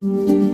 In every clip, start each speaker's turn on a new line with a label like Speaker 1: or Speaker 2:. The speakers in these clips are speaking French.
Speaker 1: Bienvenue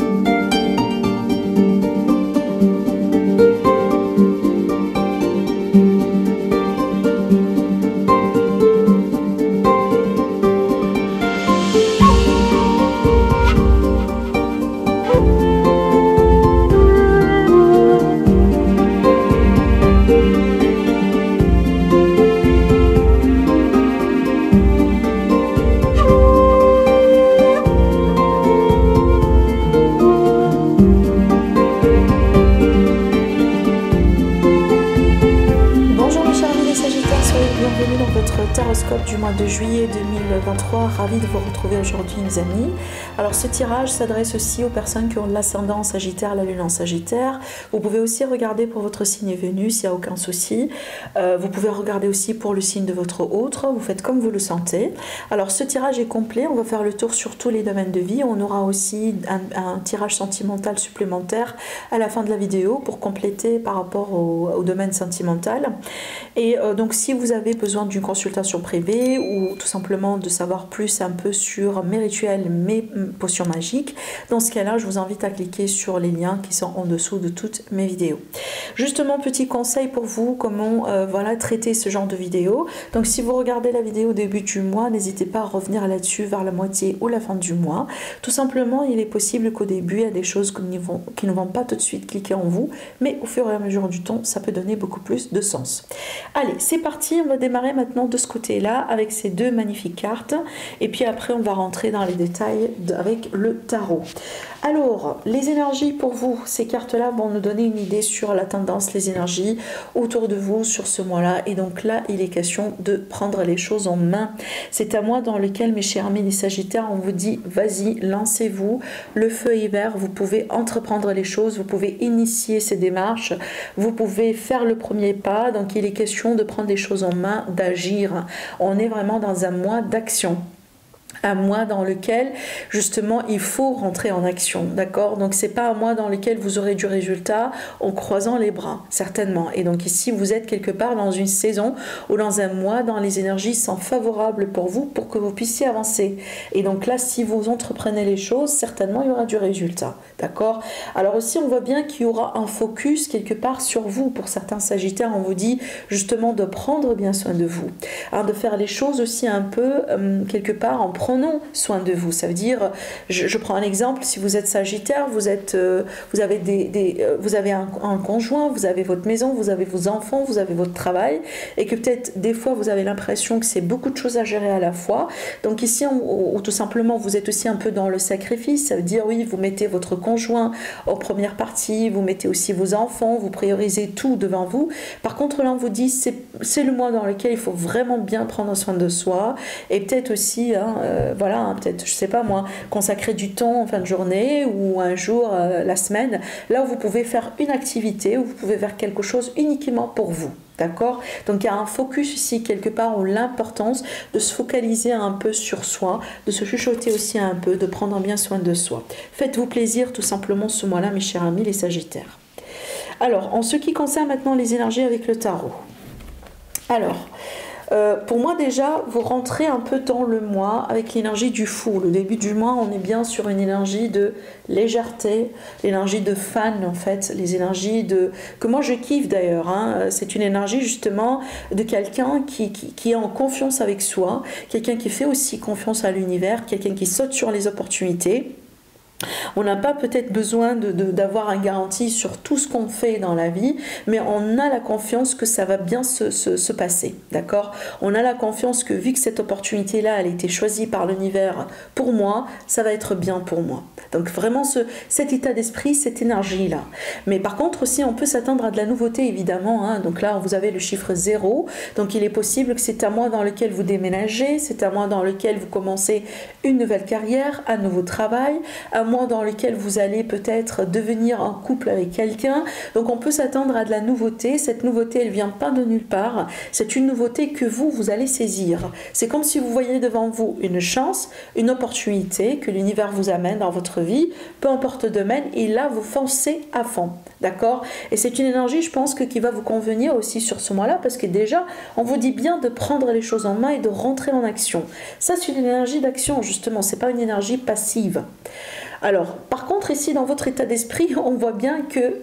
Speaker 1: dans votre taroscope du mois de juillet 2023. Ravi de vous retrouver aujourd'hui, mes amis. Alors, ce tirage s'adresse aussi aux personnes qui ont l'ascendant en Sagittaire, la lune en Sagittaire. Vous pouvez aussi regarder pour votre signe Vénus, il n'y a aucun souci. Vous pouvez regarder aussi pour le signe de votre autre. Vous faites comme vous le sentez. Alors, ce tirage est complet. On va faire le tour sur tous les domaines de vie. On aura aussi un tirage sentimental supplémentaire à la fin de la vidéo pour compléter par rapport au domaine sentimental. Et donc, si vous avez besoin d'une consultation privée ou tout simplement de savoir plus un peu sur mes rituels, mes potions magiques, dans ce cas-là, je vous invite à cliquer sur les liens qui sont en dessous de toutes mes vidéos. Justement, petit conseil pour vous, comment voilà, traiter ce genre de vidéo. Donc, si vous regardez la vidéo au début du mois, n'hésitez pas à revenir là-dessus vers la moitié ou la fin du mois. Tout simplement, il est possible qu'au début, il y a des choses qui ne vont pas tout de suite cliquer en vous, mais au fur et à mesure du temps, ça peut donner beaucoup plus de sens. Allez, c'est parti, on va démarrer maintenant de ce côté-là avec ces deux magnifiques cartes et puis après on va rentrer dans les détails avec le tarot. Alors, les énergies pour vous, ces cartes-là vont nous donner une idée sur la tendance, les énergies autour de vous sur ce mois-là. Et donc là, il est question de prendre les choses en main. C'est un mois dans lequel, mes chers amis les Sagittaires, on vous dit, vas-y, lancez-vous, le feu est vert, vous pouvez entreprendre les choses, vous pouvez initier ces démarches, vous pouvez faire le premier pas. Donc, il est question de prendre les choses en main, d'agir. On est vraiment dans un mois d'action. Un mois dans lequel justement il faut rentrer en action, d'accord? Donc c'est pas un mois dans lequel vous aurez du résultat en croisant les bras, certainement. Et donc ici vous êtes quelque part dans une saison ou dans un mois dans les énergies sont favorables pour vous pour que vous puissiez avancer. Et donc là, si vous entreprenez les choses, certainement il y aura du résultat, d'accord? Alors aussi on voit bien qu'il y aura un focus quelque part sur vous. Pour certains Sagittaires, on vous dit justement de prendre bien soin de vous, hein, de faire les choses aussi un peu quelque part en prenant soin de vous. Ça veut dire, je prends un exemple, si vous êtes Sagittaire, vous avez un conjoint, vous avez votre maison, vous avez vos enfants, vous avez votre travail, et que peut-être des fois vous avez l'impression que c'est beaucoup de choses à gérer à la fois. Donc ici, ou tout simplement vous êtes aussi un peu dans le sacrifice. Ça veut dire, oui, vous mettez votre conjoint en première partie, vous mettez aussi vos enfants, vous priorisez tout devant vous. Par contre là, on vous dit, c'est le mois dans lequel il faut vraiment bien prendre soin de soi, et peut-être aussi voilà, hein, peut-être, je sais pas moi, consacrer du temps en fin de journée ou un jour la semaine, là où vous pouvez faire une activité, où vous pouvez faire quelque chose uniquement pour vous. D'accord? Donc il y a un focus ici quelque part où l'importance de se focaliser un peu sur soi, de se chuchoter aussi un peu, de prendre bien soin de soi. Faites-vous plaisir tout simplement ce mois-là, mes chers amis les Sagittaires. Alors, en ce qui concerne maintenant les énergies avec le tarot. Alors, pour moi déjà, vous rentrez un peu dans le mois avec l'énergie du fou. Le début du mois, on est bien sur une énergie de légèreté, l'énergie de fan en fait, les énergies de... que moi je kiffe d'ailleurs, hein. C'est une énergie justement de quelqu'un qui est en confiance avec soi, quelqu'un qui fait aussi confiance à l'univers, quelqu'un qui saute sur les opportunités. On n'a pas peut-être besoin d'avoir une garantie sur tout ce qu'on fait dans la vie, mais on a la confiance que ça va bien se passer, d'accord? On a la confiance que vu que cette opportunité-là, elle a été choisie par l'univers pour moi, ça va être bien pour moi. Donc vraiment cet état d'esprit, cette énergie-là. Mais par contre aussi, on peut s'attendre à de la nouveauté, évidemment, hein. Donc là, vous avez le chiffre 0, donc il est possible que c'est un mois dans lequel vous déménagez, c'est un mois dans lequel vous commencez une nouvelle carrière, un nouveau travail, un mois dans lequel vous allez peut-être devenir en couple avec quelqu'un. Donc on peut s'attendre à de la nouveauté. Cette nouveauté, elle vient pas de nulle part. C'est une nouveauté que vous allez saisir. C'est comme si vous voyez devant vous une chance, une opportunité que l'univers vous amène dans votre vie, peu importe le domaine, et là vous foncez à fond. D'accord? Et c'est une énergie, je pense, qui va vous convenir aussi sur ce mois-là, parce que déjà, on vous dit bien de prendre les choses en main et de rentrer en action. Ça, c'est une énergie d'action, justement. C'est pas une énergie passive. Alors, par contre, ici, dans votre état d'esprit, on voit bien que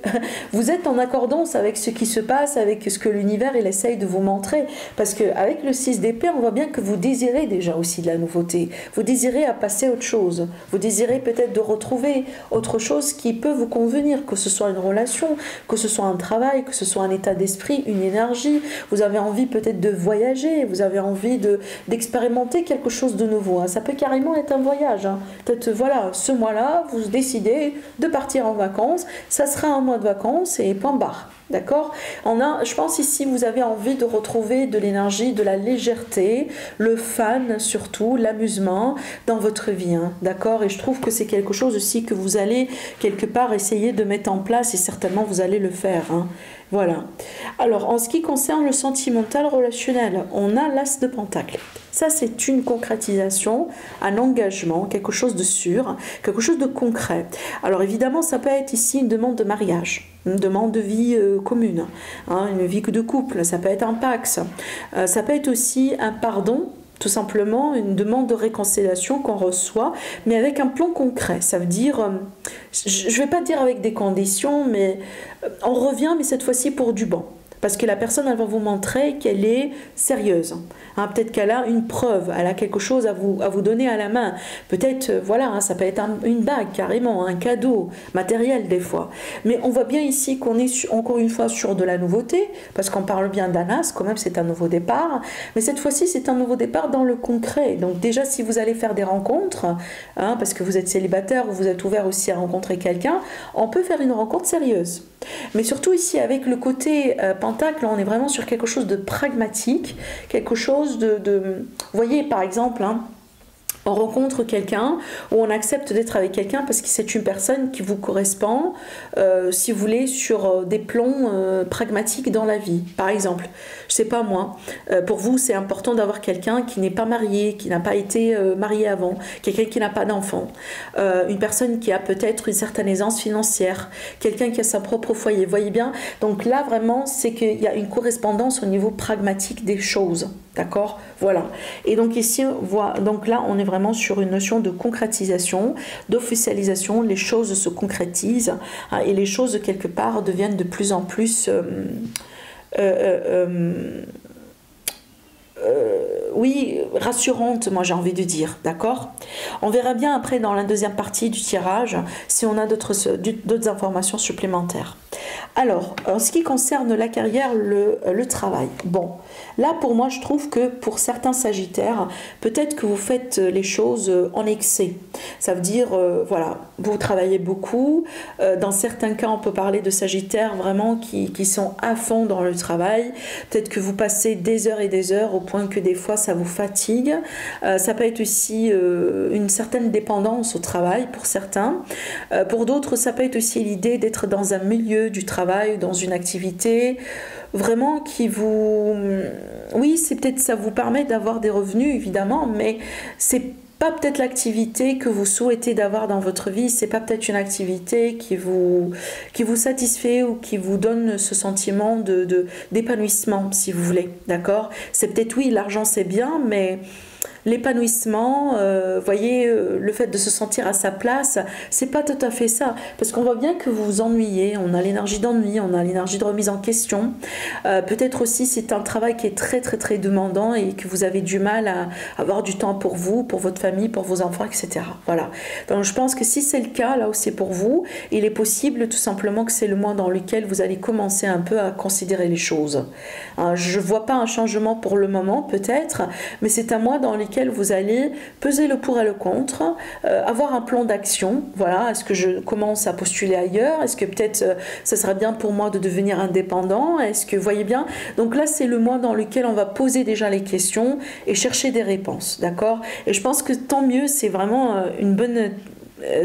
Speaker 1: vous êtes en accordance avec ce qui se passe, avec ce que l'univers il essaye de vous montrer. Parce qu'avec le 6 d'épée, on voit bien que vous désirez déjà aussi de la nouveauté. Vous désirez à passer à autre chose. Vous désirez peut-être de retrouver autre chose qui peut vous convenir, que ce soit une relation, que ce soit un travail, que ce soit un état d'esprit, une énergie. Vous avez envie peut-être de voyager, vous avez envie d'expérimenter quelque chose de nouveau. Hein. Ça peut carrément être un voyage. Hein. Peut-être, voilà, ce mois-là, vous décidez de partir en vacances. Ça sera un mois de vacances et point barre. D'accord? Je pense ici, vous avez envie de retrouver de l'énergie, de la légèreté, le fun surtout, l'amusement dans votre vie. Hein, d'accord? Et je trouve que c'est quelque chose aussi que vous allez quelque part essayer de mettre en place et certainement vous allez le faire. Hein. Voilà. Alors, en ce qui concerne le sentimental relationnel, on a l'As de Pentacle. Ça, c'est une concrétisation, un engagement, quelque chose de sûr, quelque chose de concret. Alors, évidemment, ça peut être ici une demande de mariage, une demande de vie commune, hein, une vie de couple, ça peut être un pax, ça peut être aussi un pardon, tout simplement une demande de réconciliation qu'on reçoit, mais avec un plan concret. Ça veut dire, je ne vais pas dire avec des conditions, mais on revient, mais cette fois-ci pour du bon. Parce que la personne, elle va vous montrer qu'elle est sérieuse. Hein, peut-être qu'elle a une preuve, elle a quelque chose à vous donner à la main. Peut-être, voilà, hein, ça peut être une bague carrément, un cadeau matériel des fois. Mais on voit bien ici qu'on est encore une fois sur de la nouveauté, parce qu'on parle bien d'Anas, quand même c'est un nouveau départ. Mais cette fois-ci, c'est un nouveau départ dans le concret. Donc déjà, si vous allez faire des rencontres, hein, parce que vous êtes célibataire ou vous êtes ouvert aussi à rencontrer quelqu'un, on peut faire une rencontre sérieuse. Mais surtout ici, avec le côté Pentacle, on est vraiment sur quelque chose de pragmatique, quelque chose de vous voyez, par exemple, hein, on rencontre quelqu'un ou on accepte d'être avec quelqu'un parce que c'est une personne qui vous correspond, si vous voulez, sur des plans pragmatiques dans la vie. Par exemple, je sais pas moi, pour vous c'est important d'avoir quelqu'un qui n'est pas marié, qui n'a pas été marié avant, quelqu'un qui n'a pas d'enfant, une personne qui a peut-être une certaine aisance financière, quelqu'un qui a son propre foyer, vous voyez bien. Donc là vraiment c'est qu'il y a une correspondance au niveau pragmatique des choses. D'accord? Voilà. Et donc ici, donc là, on est vraiment sur une notion de concrétisation, d'officialisation. Les choses se concrétisent hein, et les choses, quelque part, deviennent de plus en plus... oui, rassurante, moi j'ai envie de dire, d'accord? On verra bien après dans la deuxième partie du tirage si on a d'autres informations supplémentaires. Alors, en ce qui concerne la carrière, le travail, bon, là pour moi je trouve que pour certains sagittaires, peut-être que vous faites les choses en excès. Ça veut dire, voilà, vous travaillez beaucoup, dans certains cas on peut parler de sagittaires vraiment qui sont à fond dans le travail, peut-être que vous passez des heures et des heures au point que des fois ça vous fatigue, ça peut être aussi une certaine dépendance au travail pour certains, pour d'autres ça peut être aussi l'idée d'être dans un milieu du travail, dans une activité vraiment qui vous... Oui, c'est peut-être ça vous permet d'avoir des revenus évidemment, mais c'est pas peut-être l'activité que vous souhaitez d'avoir dans votre vie, c'est pas peut-être une activité qui vous satisfait ou qui vous donne ce sentiment d'épanouissement, si vous voulez, d'accord? C'est peut-être, oui, l'argent c'est bien, mais l'épanouissement, voyez, le fait de se sentir à sa place, c'est pas tout à fait ça, parce qu'on voit bien que vous vous ennuyez, on a l'énergie d'ennui, on a l'énergie de remise en question, peut-être aussi c'est un travail qui est très demandant et que vous avez du mal à avoir du temps pour vous, pour votre famille, pour vos enfants, etc. Voilà, donc je pense que si c'est le cas, là où c'est pour vous, il est possible tout simplement que c'est le mois dans lequel vous allez commencer un peu à considérer les choses. Je vois pas un changement pour le moment, peut-être, mais c'est un mois dans lequel vous allez peser le pour et le contre, avoir un plan d'action. Voilà, est-ce que je commence à postuler ailleurs? Est-ce que peut-être ça serait bien pour moi de devenir indépendant? Est-ce que vous voyez bien? Donc là, c'est le mois dans lequel on va poser déjà les questions et chercher des réponses, d'accord? Et je pense que tant mieux, c'est vraiment une bonne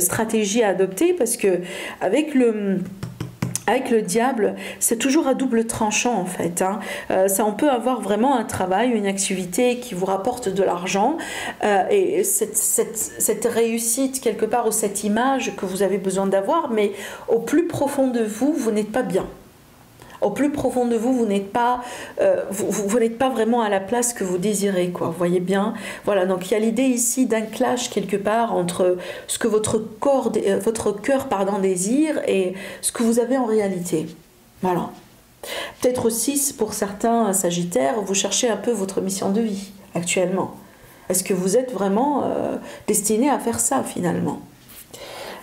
Speaker 1: stratégie à adopter parce que avec le diable, c'est toujours à double tranchant en fait. Hein. Ça, on peut avoir vraiment un travail, une activité qui vous rapporte de l'argent et cette réussite quelque part ou cette image que vous avez besoin d'avoir, mais au plus profond de vous, vous n'êtes pas bien. au plus profond de vous, vous n'êtes pas, vous n'êtes pas vraiment à la place que vous désirez, quoi. Vous voyez bien. Voilà, donc il y a l'idée ici d'un clash quelque part entre ce que votre cœur, pardon, désire et ce que vous avez en réalité. Voilà. Peut-être aussi, pour certains Sagittaires, vous cherchez un peu votre mission de vie actuellement. Est-ce que vous êtes vraiment destiné à faire ça finalement?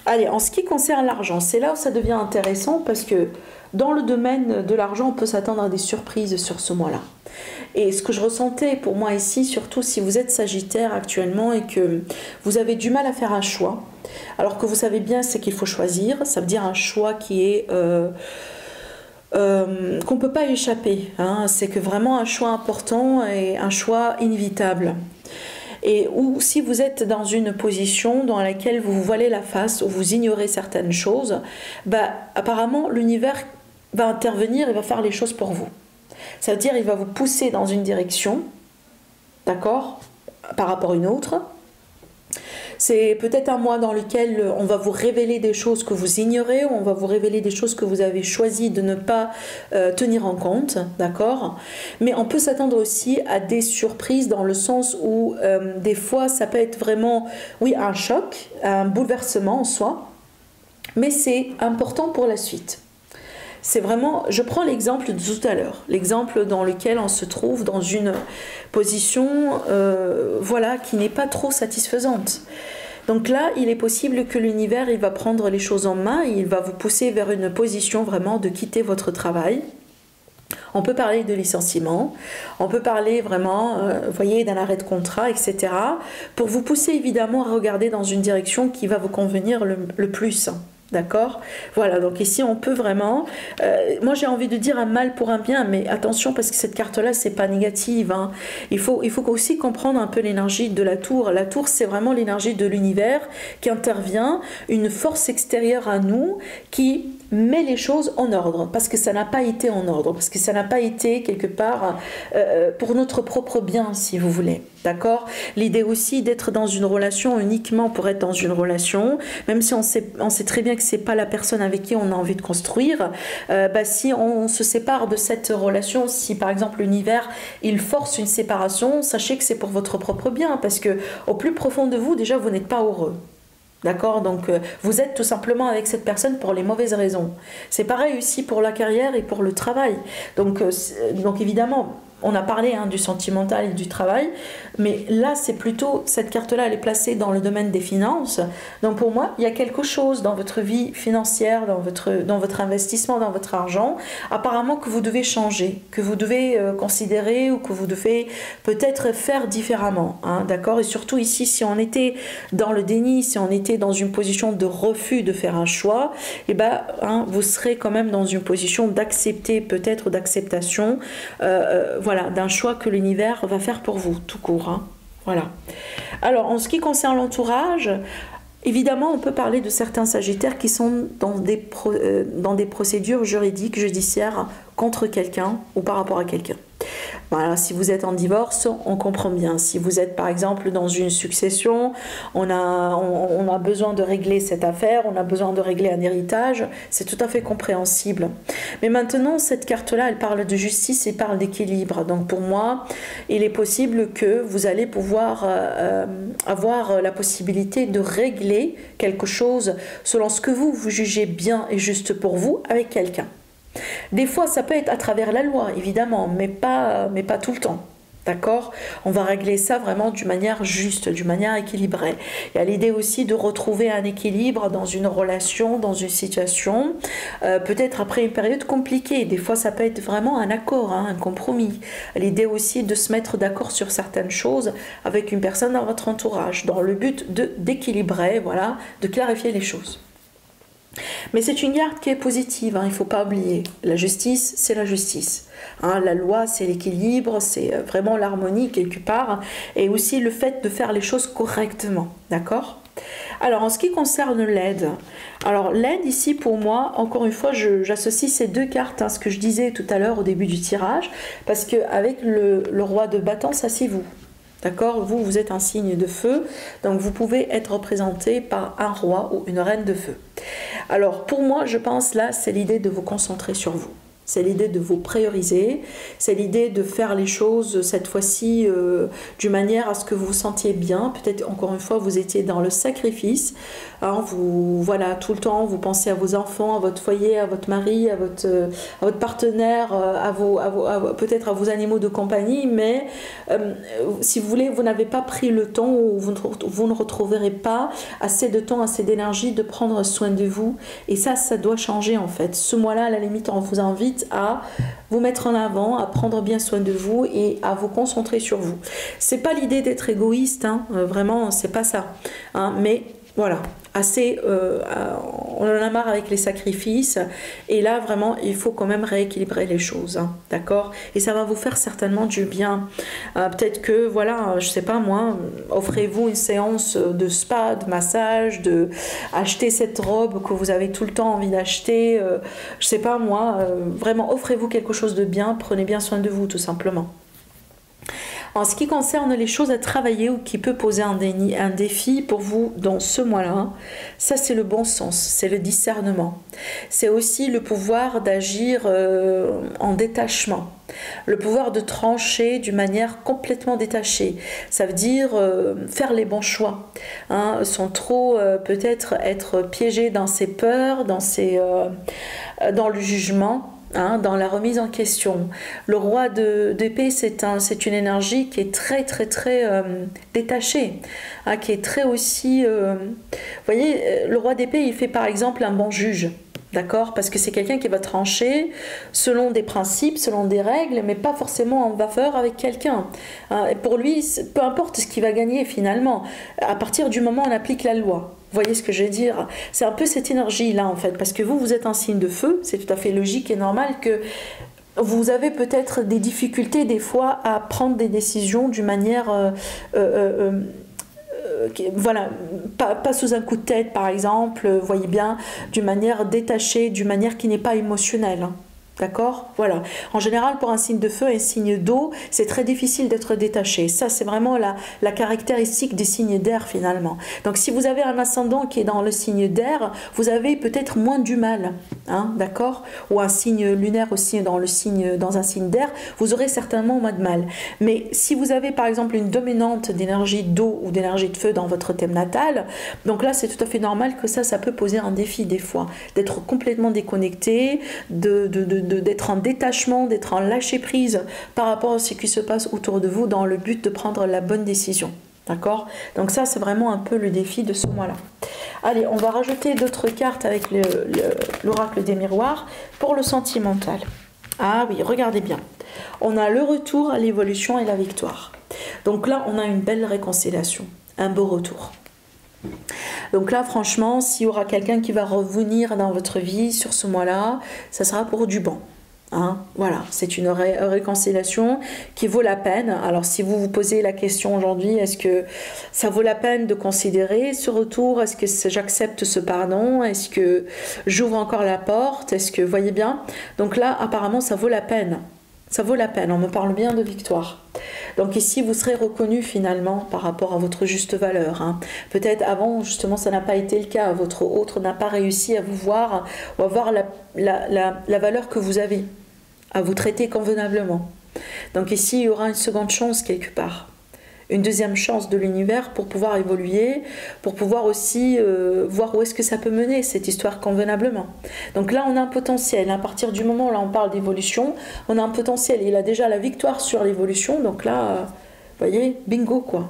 Speaker 1: Allez, en ce qui concerne l'argent, c'est là où ça devient intéressant parce que dans le domaine de l'argent, on peut s'attendre à des surprises sur ce mois-là. Et ce que je ressentais pour moi ici, surtout si vous êtes Sagittaire actuellement et que vous avez du mal à faire un choix, alors que vous savez bien c'est qu'il faut choisir, ça veut dire un choix qui est... qu'on ne peut pas échapper, hein. C'est que vraiment un choix important et un choix inévitable. Et ou si vous êtes dans une position dans laquelle vous vous voilez la face ou vous ignorez certaines choses, bah, apparemment l'univers va intervenir et va faire les choses pour vous. Ça veut dire il va vous pousser dans une direction, d'accord, par rapport à une autre. C'est peut-être un mois dans lequel on va vous révéler des choses que vous ignorez, ou on va vous révéler des choses que vous avez choisi de ne pas tenir en compte, d'accord? Mais on peut s'attendre aussi à des surprises dans le sens où des fois ça peut être vraiment, oui, un choc, un bouleversement en soi, mais c'est important pour la suite. C'est vraiment, je prends l'exemple de tout à l'heure, l'exemple dans lequel on se trouve dans une position voilà, qui n'est pas trop satisfaisante. Donc là, il est possible que l'univers, il va prendre les choses en main, il va vous pousser vers une position vraiment de quitter votre travail. On peut parler de licenciement, on peut parler vraiment, vous voyez, d'un arrêt de contrat, etc. Pour vous pousser évidemment à regarder dans une direction qui va vous convenir le plus. D'accord? Voilà, donc ici on peut vraiment... moi j'ai envie de dire un mal pour un bien, mais attention parce que cette carte-là, c'est pas négative. Hein. Il faut aussi comprendre un peu l'énergie de la tour. La tour, c'est vraiment l'énergie de l'univers qui intervient, une force extérieure à nous qui met les choses en ordre, parce que ça n'a pas été en ordre, parce que ça n'a pas été quelque part pour notre propre bien, si vous voulez. D'accord? L'idée aussi d'être dans une relation uniquement pour être dans une relation, même si on sait très bien que c'est pas la personne avec qui on a envie de construire, bah, si on se sépare de cette relation, si par exemple l'univers il force une séparation, sachez que c'est pour votre propre bien, parce que au plus profond de vous, déjà vous n'êtes pas heureux. D'accord? Donc vous êtes tout simplement avec cette personne pour les mauvaises raisons. C'est pareil aussi pour la carrière et pour le travail. Donc évidemment, on a parlé du sentimental et du travail, mais là c'est plutôt, cette carte-là elle est placée dans le domaine des finances. Donc pour moi, il y a quelque chose dans votre vie financière, dans votre investissement, dans votre argent, apparemment que vous devez changer, que vous devez considérer ou que vous devez peut-être faire différemment. Hein, d'accord? Et surtout ici, si on était dans le déni, si on était dans une position de refus de faire un choix, et ben, vous serez quand même dans une position d'accepter, peut-être d'acceptation, voilà, d'un choix que l'univers va faire pour vous, tout court. Hein. Voilà. Alors, en ce qui concerne l'entourage, évidemment, on peut parler de certains Sagittaires qui sont dans des procédures juridiques, judiciaires contre quelqu'un ou par rapport à quelqu'un. Voilà, si vous êtes en divorce, on comprend bien. Si vous êtes par exemple dans une succession, on a besoin de régler cette affaire, on a besoin de régler un héritage, c'est tout à fait compréhensible. Mais maintenant, cette carte-là, elle parle de justice et parle d'équilibre. Donc pour moi, il est possible que vous allez pouvoir avoir la possibilité de régler quelque chose selon ce que vous jugez bien et juste pour vous avec quelqu'un. Des fois, ça peut être à travers la loi, évidemment, mais pas tout le temps. D'accord? On va régler ça vraiment d'une manière juste, d'une manière équilibrée. Il y a l'idée aussi de retrouver un équilibre dans une relation, dans une situation, peut-être après une période compliquée. Des fois, ça peut être vraiment un accord, un compromis. L'idée aussi de se mettre d'accord sur certaines choses avec une personne dans votre entourage, dans le but d'équilibrer, voilà, de clarifier les choses. Mais c'est une carte qui est positive, il ne faut pas oublier. La justice, c'est la justice. La loi, c'est l'équilibre, c'est vraiment l'harmonie quelque part. Et aussi le fait de faire les choses correctement. D'accord ? Alors, en ce qui concerne l'aide, alors l'aide ici pour moi, encore une fois, j'associe ces deux cartes à ce que je disais tout à l'heure au début du tirage, parce qu'avec le roi de bâton, ça c'est vous. D'accord? Vous êtes un signe de feu, donc vous pouvez être représenté par un roi ou une reine de feu. Alors, pour moi, je pense là, c'est l'idée de vous concentrer sur vous. C'est l'idée de vous prioriser, c'est l'idée de faire les choses cette fois-ci d'une manière à ce que vous vous sentiez bien. Peut-être encore une fois vous étiez dans le sacrifice, hein, voilà, tout le temps vous pensez à vos enfants, à votre foyer, à votre mari, à votre partenaire, peut-être à vos animaux de compagnie, mais si vous voulez, vous n'avez pas pris le temps ou vous ne retrouverez pas assez de temps, assez d'énergie de prendre soin de vous. Et ça doit changer en fait. Ce mois-là, à la limite, on vous invite à vous mettre en avant, à prendre bien soin de vous et à vous concentrer sur vous. C'est pas l'idée d'être égoïste, hein, vraiment, c'est pas ça. Hein, mais voilà, assez, on en a marre avec les sacrifices et là vraiment il faut quand même rééquilibrer les choses, hein, d'accord, et ça va vous faire certainement du bien. Peut-être que voilà, je sais pas moi, offrez-vous une séance de spa, de massage, de acheter cette robe que vous avez tout le temps envie d'acheter, je sais pas moi, vraiment offrez-vous quelque chose de bien, prenez bien soin de vous tout simplement. En ce qui concerne les choses à travailler ou qui peut poser un défi pour vous dans ce mois-là, ça c'est le bon sens, c'est le discernement. C'est aussi le pouvoir d'agir en détachement, le pouvoir de trancher d'une manière complètement détachée. Ça veut dire faire les bons choix, hein, sans trop peut-être être piégé dans ses peurs, dans le jugement. Hein, dans la remise en question. Le roi d'épée, c'est une énergie qui est très détachée, hein, qui est très aussi... vous voyez, le roi d'épée, il fait par exemple un bon juge, d'accord, parce que c'est quelqu'un qui va trancher selon des principes, selon des règles, mais pas forcément en faveur avec quelqu'un. Hein, et pour lui, peu importe ce qu'il va gagner finalement, à partir du moment où on applique la loi. Vous voyez ce que je veux dire? C'est un peu cette énergie-là, en fait, parce que vous êtes un signe de feu, c'est tout à fait logique et normal que vous avez peut-être des difficultés, des fois, à prendre des décisions d'une manière... voilà, pas sous un coup de tête, par exemple, vous voyez bien, d'une manière détachée, d'une manière qui n'est pas émotionnelle. D'accord? Voilà. En général, pour un signe de feu et un signe d'eau, c'est très difficile d'être détaché. Ça, c'est vraiment la caractéristique des signes d'air, finalement. Donc, si vous avez un ascendant qui est dans le signe d'air, vous avez peut-être moins du mal. Hein, d'accord? Ou un signe lunaire aussi dans un signe d'air, vous aurez certainement moins de mal. Mais si vous avez, par exemple, une dominante d'énergie d'eau ou d'énergie de feu dans votre thème natal, donc là, c'est tout à fait normal que ça peut poser un défi, des fois. D'être complètement déconnecté, d'être en détachement, d'être en lâcher prise par rapport à ce qui se passe autour de vous dans le but de prendre la bonne décision. D'accord? Donc ça, c'est vraiment un peu le défi de ce mois-là. Allez, on va rajouter d'autres cartes avec l'oracle des miroirs pour le sentimental. Ah oui, regardez bien. On a le retour à l'évolution et la victoire. Donc là, on a une belle réconciliation, un beau retour. Donc là, franchement, s'il y aura quelqu'un qui va revenir dans votre vie sur ce mois-là, ça sera pour du bon. Hein, voilà, c'est une réconciliation qui vaut la peine. Alors si vous vous posez la question aujourd'hui, est-ce que ça vaut la peine de considérer ce retour? Est-ce que j'accepte ce pardon? Est-ce que j'ouvre encore la porte? Est-ce que, voyez bien? Donc là, apparemment, ça vaut la peine. Ça vaut la peine, on me parle bien de victoire. Donc ici, vous serez reconnu finalement par rapport à votre juste valeur. Hein. Peut-être avant, justement, ça n'a pas été le cas. Votre autre n'a pas réussi à vous voir ou à voir la valeur que vous avez, à vous traiter convenablement. Donc ici, il y aura une seconde chance quelque part. Une deuxième chance de l'univers pour pouvoir évoluer, pour pouvoir aussi voir où est-ce que ça peut mener cette histoire convenablement. Donc là, on a un potentiel. À partir du moment où là, on parle d'évolution, on a un potentiel. Il a déjà la victoire sur l'évolution. Donc là, vous voyez, bingo quoi.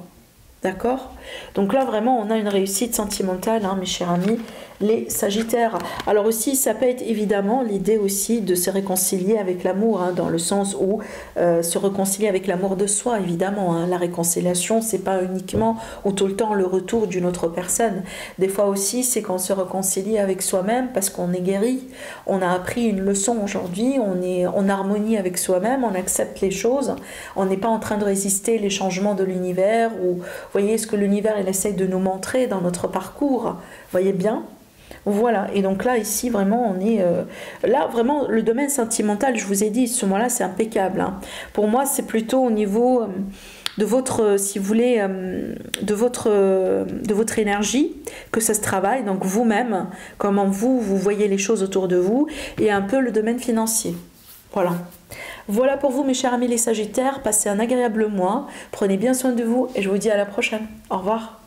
Speaker 1: D'accord? Donc là, vraiment, on a une réussite sentimentale, hein, mes chers amis, les Sagittaires. Alors aussi, ça peut être évidemment l'idée aussi de se réconcilier avec l'amour, hein, dans le sens où se réconcilier avec l'amour de soi, évidemment. Hein. La réconciliation, c'est pas uniquement ou tout le temps le retour d'une autre personne. Des fois aussi, c'est qu'on se réconcilie avec soi-même parce qu'on est guéri. On a appris une leçon aujourd'hui, on est en harmonie avec soi-même, on accepte les choses, on n'est pas en train de résister les changements de l'univers ou... Vous voyez ce que l'univers il essaie de nous montrer dans notre parcours. Vous voyez bien? Voilà. Et donc là, ici, vraiment, on est... là, vraiment, le domaine sentimental, je vous ai dit, ce mois-là, c'est impeccable. Hein. Pour moi, c'est plutôt au niveau de votre, si vous voulez, de votre énergie que ça se travaille. Donc vous-même, comment vous voyez les choses autour de vous. Et un peu le domaine financier. Voilà. Voilà pour vous mes chers amis les Sagittaires, passez un agréable mois, prenez bien soin de vous et je vous dis à la prochaine. Au revoir.